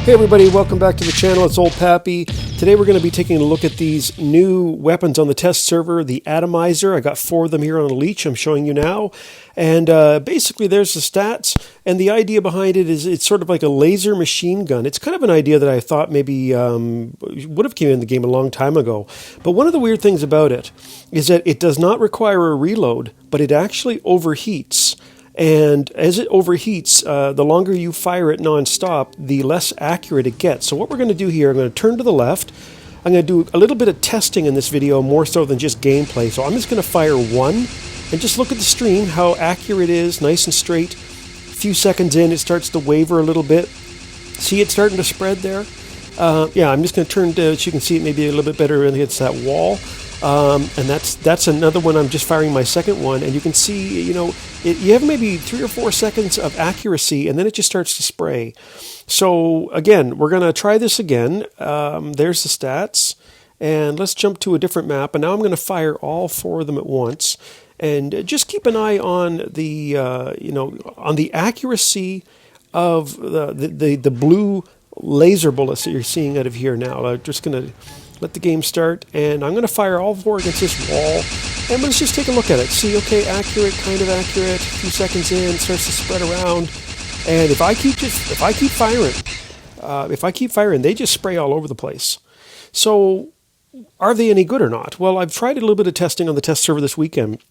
Hey everybody, welcome back to the channel. It's old Pappy. Today we're going to be taking a look at these new weapons on the test server, the Atomizer. I got 4 of them here on a leech I'm showing you now. And basically there's the stats, and the idea behind it is it's sort of like a laser machine gun. It's kind of an idea that I thought maybe would have came in the game a long time ago. But one of the weird things about it is that it does not require a reload, but it actually overheats. And as it overheats, the longer you fire it nonstop, the less accurate it gets. So what we're going to do here, I'm going to turn to the left. I'm going to do a little bit of testing in this video, more so than just gameplay. So I'm just going to fire 1 and just look at the stream, how accurate it is, nice and straight. A few seconds in, it starts to waver a little bit. See it starting to spread there? Yeah, I'm just going to turn to, so you can see it maybe a little bit better against that wall. And that's another one. I'm just firing my second one, and you can see, you know, you have maybe 3 or 4 seconds of accuracy, and then it just starts to spray. So again, we're going to try this again. There's the stats, and let's jump to a different map. And now I'm going to fire all 4 of them at once, and just keep an eye on the on the accuracy of the blue laser bullets that you're seeing out of here now. I'm just going to let the game start, and I'm going to fire all 4 against this wall, and let's just take a look at it. See, okay, accurate, kind of accurate. A few seconds in, starts to spread around, and if I keep firing, they just spray all over the place. So, are they any good or not? Well, I've tried a little bit of testing on the test server this weekend,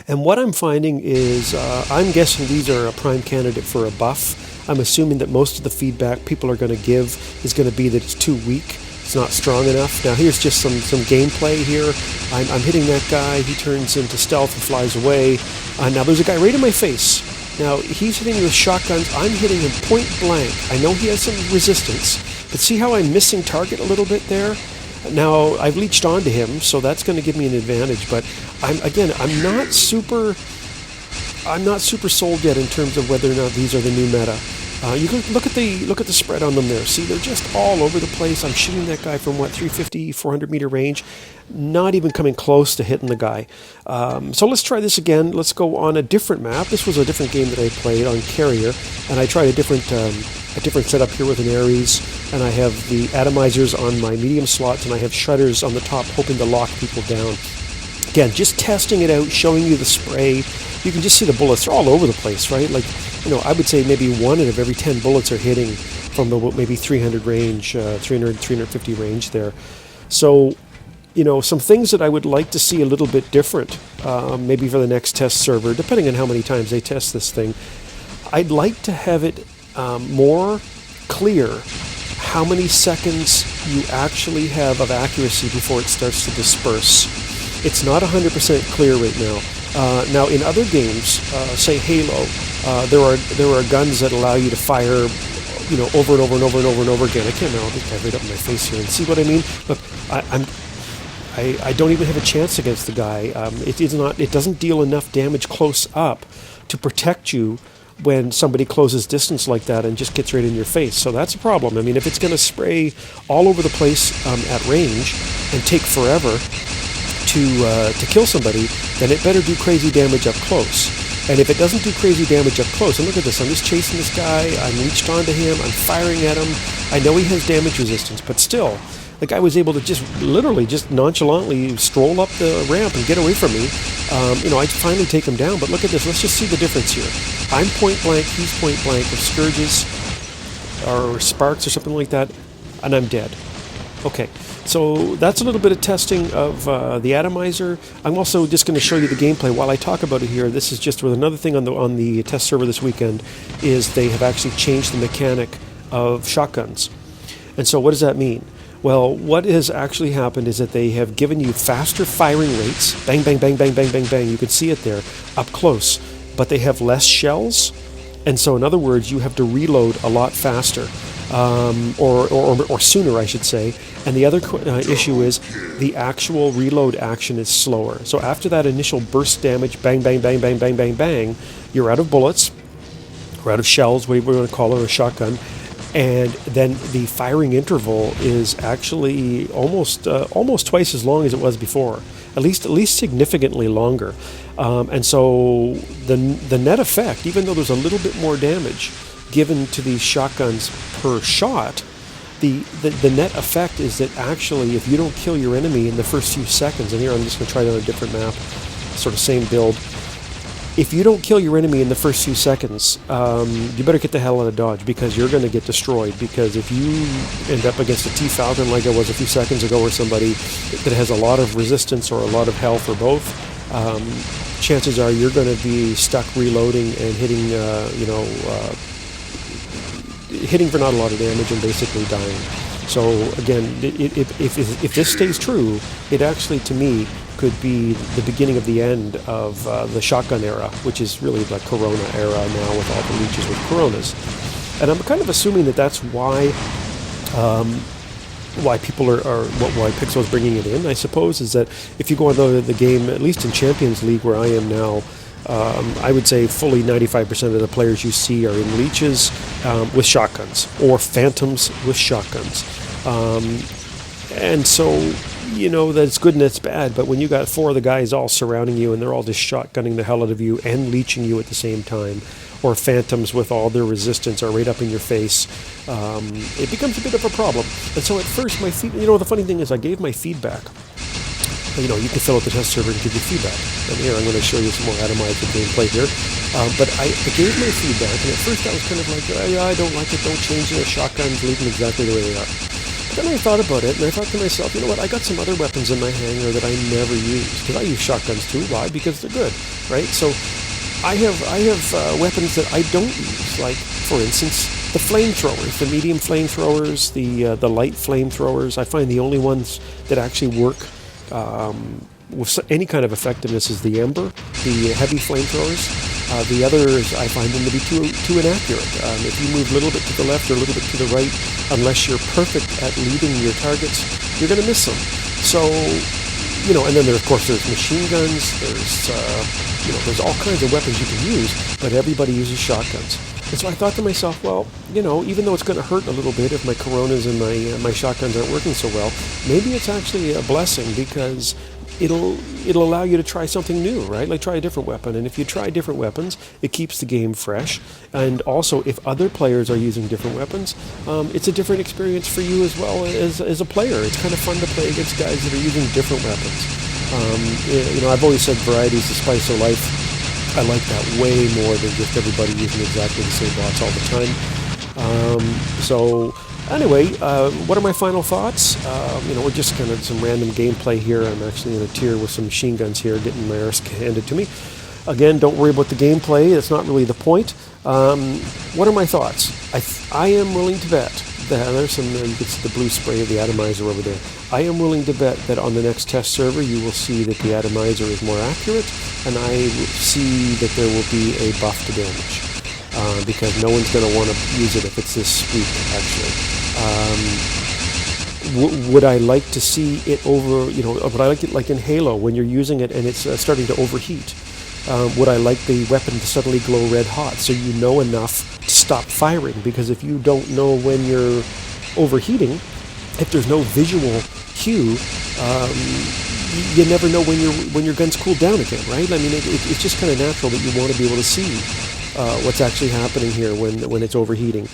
and what I'm finding is, I'm guessing these are a prime candidate for a buff. I'm assuming that most of the feedback people are going to give is going to be that it's too weak. It's not strong enough. Now here's just some gameplay here. I'm hitting that guy. He turns into stealth and flies away. Now there's a guy right in my face. Now he's hitting me with shotguns. I'm hitting him point blank. I know he has some resistance, but see how I'm missing target a little bit there? Now I've leached onto him, so that's going to give me an advantage. But I'm not super sold yet in terms of whether or not these are the new meta. You can look at the spread on them there. See, they're just all over the place. I'm shooting that guy from, 350, 400 meter range, not even coming close to hitting the guy. So let's try this again. Let's go on a different map. This was a different game that I played on Carrier, and I tried a different setup here with an Ares, and I have the atomizers on my medium slots, and I have shutters on the top, hoping to lock people down. Again, just testing it out, showing you the spray. You can just see the bullets are all over the place, right? Like, you know, I would say maybe 1 out of every 10 bullets are hitting from the maybe 300 range, 350 range there. So, you know, some things that I would like to see a little bit different, maybe for the next test server, depending on how many times they test this thing. I'd like to have it more clear how many seconds you actually have of accuracy before it starts to disperse. It's not 100% clear right now. Now, in other games, say Halo, there are guns that allow you to fire, you know, over and over and over and over and over again. I can't remember. I'll just have it up in my face here and see what I mean. Look, I don't even have a chance against the guy. It doesn't deal enough damage close up to protect you when somebody closes distance like that and just gets right in your face. So that's a problem. I mean, if it's going to spray all over the place at range and take forever to kill somebody, then it better do crazy damage up close. And if it doesn't do crazy damage up close, and look at this, I'm just chasing this guy, I'm reached onto him, I'm firing at him, I know he has damage resistance, but still, the guy was able to just literally just nonchalantly stroll up the ramp and get away from me. You know, I finally take him down, but look at this, let's just see the difference here. I'm point blank, he's point blank with scourges or sparks or something like that, and I'm dead. Okay, so that's a little bit of testing of the Atomizer. I'm also just going to show you the gameplay while I talk about it here. This is just with another thing on the test server this weekend, is they have actually changed the mechanic of shotguns. And so what does that mean? Well, what has actually happened is that they have given you faster firing rates. Bang, bang, bang, bang, bang, bang, bang. You can see it there up close. But they have less shells. And so in other words, you have to reload a lot faster. Or sooner, I should say. And the other issue is the actual reload action is slower. So after that initial burst damage, bang, bang, bang, bang, bang, bang, bang, you're out of bullets, or out of shells, whatever you want to call it, or a shotgun. And then the firing interval is actually almost twice as long as it was before, at least significantly longer. And so the net effect, even though there's a little bit more damage, given to these shotguns per shot, the net effect is that actually if you don't kill your enemy in the first few seconds, and here I'm just going to try it on a different map, sort of same build. If you don't kill your enemy in the first few seconds, you better get the hell out of Dodge, because you're going to get destroyed. Because if you end up against a T-Falcon like I was a few seconds ago, or somebody that has a lot of resistance or a lot of health or both, chances are you're going to be stuck reloading and hitting, hitting for not a lot of damage and basically dying. So again, if this stays true, it actually, to me, could be the beginning of the end of the shotgun era, which is really the Corona era now, with all the leeches with Coronas. And I'm kind of assuming that that's why people why Pixel's bringing it in, I suppose, is that if you go on the game, at least in Champions League where I am now, I would say fully 95% of the players you see are in leeches with shotguns, or phantoms with shotguns. And so, that's good and that's bad, but when you got 4 of the guys all surrounding you and they're all just shotgunning the hell out of you and leeching you at the same time, or phantoms with all their resistance are right up in your face, it becomes a bit of a problem. And so at first, the funny thing is I gave my feedback. You can fill out the test server and give you feedback. And here, I'm going to show you some more Atomizer gameplay here. But I gave my feedback, and at first I was kind of like, yeah, I don't like it, don't change it, shotguns, leave them exactly the way they are. But then I thought about it, and I thought to myself, you know what, I got some other weapons in my hangar that I never use, because I use shotguns too. Why? Because they're good, right? So I have weapons that I don't use, like, for instance, the flamethrowers, the medium flamethrowers, the light flamethrowers. I find the only ones that actually work with any kind of effectiveness is the Ember, the heavy flamethrowers. The others, I find them to be too inaccurate. If you move a little bit to the left or a little bit to the right, unless you're perfect at leading your targets, you're going to miss them. So, and then of course there's machine guns, there's all kinds of weapons you can use, but everybody uses shotguns. And so I thought to myself, well, even though it's going to hurt a little bit if my Coronas and my shotguns aren't working so well, maybe it's actually a blessing, because it'll allow you to try something new, right? Like, try a different weapon. And if you try different weapons, it keeps the game fresh. And also, if other players are using different weapons, it's a different experience for you as well as a player. It's kind of fun to play against guys that are using different weapons. I've always said variety's the spice of life. I like that way more than just everybody using exactly the same bots all the time. So anyway, what are my final thoughts? We're just kind of some random gameplay here. I'm actually in a tier with some machine guns here, getting my arse handed to me. Again, don't worry about the gameplay. That's not really the point. What are my thoughts? I am willing to bet that there's some. You can see the blue spray of the Atomizer over there. I am willing to bet that on the next test server you will see that the Atomizer is more accurate, and I will see that there will be a buff to damage, because no one's going to want to use it if it's this weak, actually. Would I like to see it over, would I like it like in Halo when you're using it and it's starting to overheat? Would I like the weapon to suddenly glow red hot so you know enough to stop firing? Because if you don't know when you're overheating, if there's no visual cue, you never know when your guns cool down again, right? I mean, it's just kind of natural that you want to be able to see what's actually happening here when it's overheating.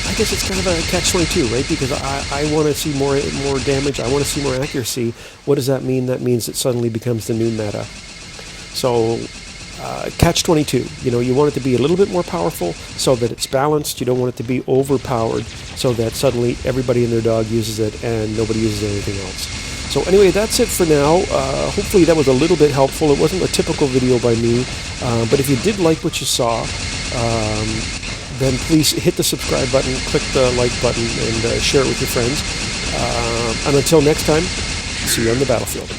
I guess it's kind of a catch-22, right? Because I want to see more damage. I want to see more accuracy. What does that mean? That means it suddenly becomes the new meta. So, catch-22. You want it to be a little bit more powerful so that it's balanced. You don't want it to be overpowered so that suddenly everybody and their dog uses it and nobody uses anything else. So anyway, that's it for now. Hopefully that was a little bit helpful. It wasn't a typical video by me, but if you did like what you saw, then please hit the subscribe button, click the like button, and share it with your friends. And until next time, see you on the battlefield.